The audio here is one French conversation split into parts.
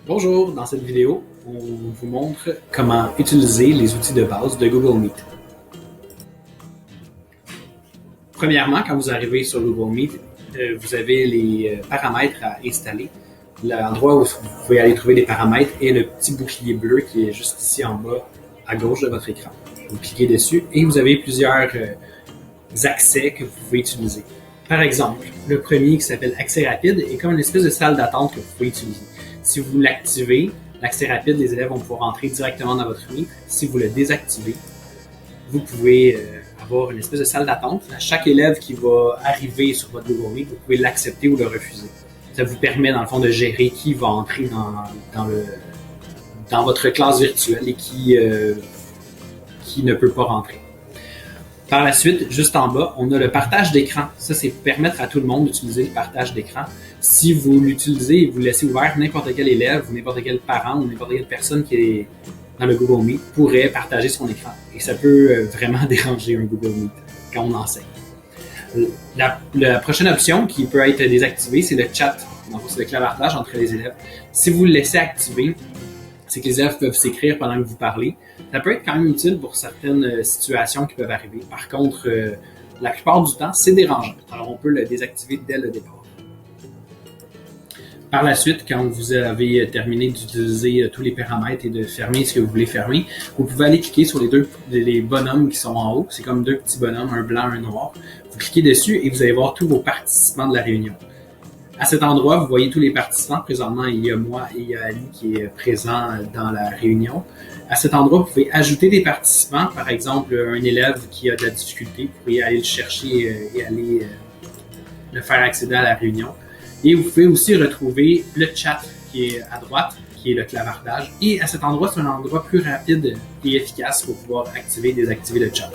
Bonjour, dans cette vidéo, on vous montre comment utiliser les outils de base de Google Meet. Premièrement, quand vous arrivez sur Google Meet, vous avez les paramètres à installer. L'endroit où vous pouvez aller trouver des paramètres est le petit bouclier bleu qui est juste ici en bas à gauche de votre écran. Vous cliquez dessus et vous avez plusieurs accès que vous pouvez utiliser. Par exemple, le premier qui s'appelle Accès rapide est comme une espèce de salle d'attente que vous pouvez utiliser. Si vous l'activez, l'accès rapide, les élèves vont pouvoir entrer directement dans votre Meet. Si vous le désactivez, vous pouvez avoir une espèce de salle d'attente. À chaque élève qui va arriver sur votre Google Meet, vous pouvez l'accepter ou le refuser. Ça vous permet, dans le fond, de gérer qui va entrer dans votre classe virtuelle et qui ne peut pas rentrer. Par la suite, juste en bas, on a le partage d'écran. Ça, c'est permettre à tout le monde d'utiliser le partage d'écran. Si vous l'utilisez et vous le laissez ouvert, n'importe quel élève, ou n'importe quel parent, ou n'importe quelle personne qui est dans le Google Meet pourrait partager son écran. Et ça peut vraiment déranger un Google Meet quand on enseigne. La prochaine option qui peut être désactivée, c'est le chat. Donc, c'est le clavardage entre les élèves. Si vous le laissez activer, c'est que les élèves peuvent s'écrire pendant que vous parlez. Ça peut être quand même utile pour certaines situations qui peuvent arriver. Par contre, la plupart du temps, c'est dérangeant. Alors, on peut le désactiver dès le départ. Par la suite, quand vous avez terminé d'utiliser tous les paramètres et de fermer ce que vous voulez fermer, vous pouvez aller cliquer sur les bonhommes qui sont en haut. C'est comme deux petits bonhommes, un blanc, un noir. Vous cliquez dessus et vous allez voir tous vos participants de la réunion. À cet endroit, vous voyez tous les participants. Présentement, il y a moi et il y a Ali qui est présent dans la réunion. À cet endroit, vous pouvez ajouter des participants. Par exemple, un élève qui a de la difficulté, vous pouvez aller le chercher et aller le faire accéder à la réunion. Et vous pouvez aussi retrouver le chat qui est à droite, qui est le clavardage. Et à cet endroit, c'est un endroit plus rapide et efficace pour pouvoir activer et désactiver le chat.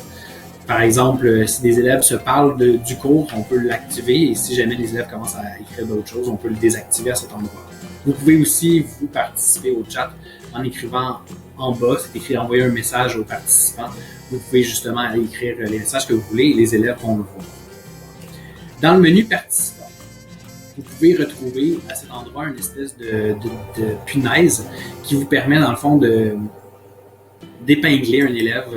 Par exemple, si des élèves se parlent du cours, on peut l'activer et si jamais les élèves commencent à écrire d'autres choses, on peut le désactiver à cet endroit. Vous pouvez aussi vous participer au chat en écrivant en bas, c'est écrit envoyer un message aux participants. Vous pouvez justement aller écrire les messages que vous voulez et les élèves vont le voir. Dans le menu participants, vous pouvez retrouver à cet endroit une espèce de punaise qui vous permet dans le fond d'épingler un élève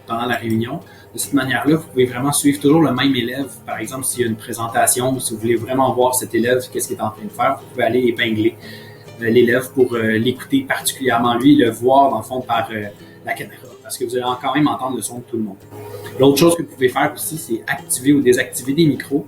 pendant la réunion. De cette manière-là, vous pouvez vraiment suivre toujours le même élève. Par exemple, s'il y a une présentation, si vous voulez vraiment voir cet élève, qu'est-ce qu'il est en train de faire, vous pouvez aller épingler l'élève pour l'écouter particulièrement lui, le voir dans le fond par la caméra, parce que vous allez quand même entendre le son de tout le monde. L'autre chose que vous pouvez faire aussi, c'est activer ou désactiver des micros.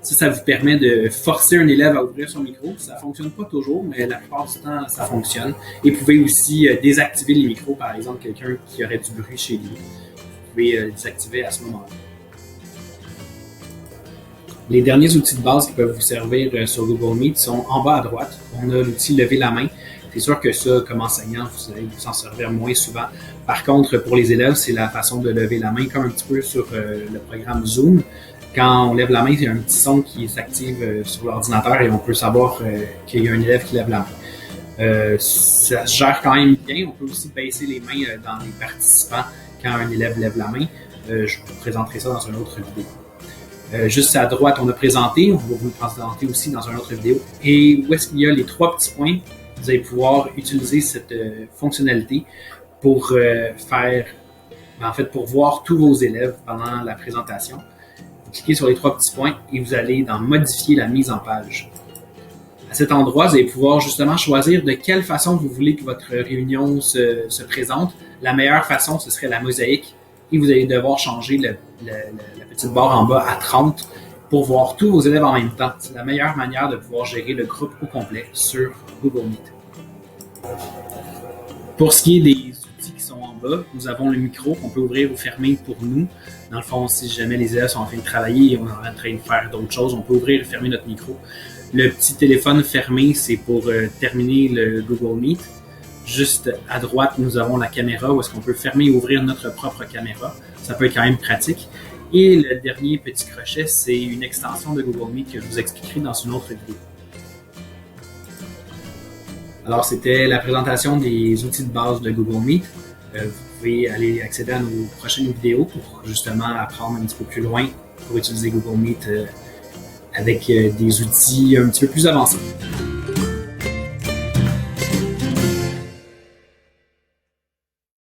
Ça vous permet de forcer un élève à ouvrir son micro. Ça ne fonctionne pas toujours, mais la plupart du temps, ça fonctionne. Et vous pouvez aussi désactiver les micros, par exemple, quelqu'un qui aurait du bruit chez lui. Vous pouvez désactiver à ce moment-là. Les derniers outils de base qui peuvent vous servir sur Google Meet sont en bas à droite. On a l'outil lever la main. C'est sûr que ça, comme enseignant, vous allez vous en servir moins souvent. Par contre, pour les élèves, c'est la façon de lever la main, comme un petit peu sur le programme Zoom. Quand on lève la main, il y a un petit son qui s'active sur l'ordinateur et on peut savoir qu'il y a un élève qui lève la main. Ça se gère quand même bien. On peut aussi baisser les mains dans les participants quand un élève lève la main. Je vous présenterai ça dans une autre vidéo. Juste à droite, on a présenté. On va vous le présenter aussi dans une autre vidéo. Et où est-ce qu'il y a les trois petits points? Vous allez pouvoir utiliser cette fonctionnalité pour pour voir tous vos élèves pendant la présentation. Vous cliquez sur les trois petits points et vous allez dans modifier la mise en page. À cet endroit, vous allez pouvoir justement choisir de quelle façon vous voulez que votre réunion se présente. La meilleure façon, ce serait la mosaïque et vous allez devoir changer la petite barre en bas à 30 pour voir tous vos élèves en même temps. C'est la meilleure manière de pouvoir gérer le groupe au complet sur Google Meet. Pour ce qui est des outils qui sont en bas, nous avons le micro qu'on peut ouvrir ou fermer pour nous. Dans le fond, si jamais les élèves sont en train de travailler et on est en train de faire d'autres choses, on peut ouvrir et fermer notre micro. Le petit téléphone fermé, c'est pour terminer le Google Meet. Juste à droite, nous avons la caméra où est-ce qu'on peut fermer et ouvrir notre propre caméra. Ça peut être quand même pratique. Et le dernier petit crochet, c'est une extension de Google Meet que je vous expliquerai dans une autre vidéo. Alors, c'était la présentation des outils de base de Google Meet. Vous pouvez aller accéder à nos prochaines vidéos pour justement apprendre un petit peu plus loin pour utiliser Google Meet avec des outils un petit peu plus avancés.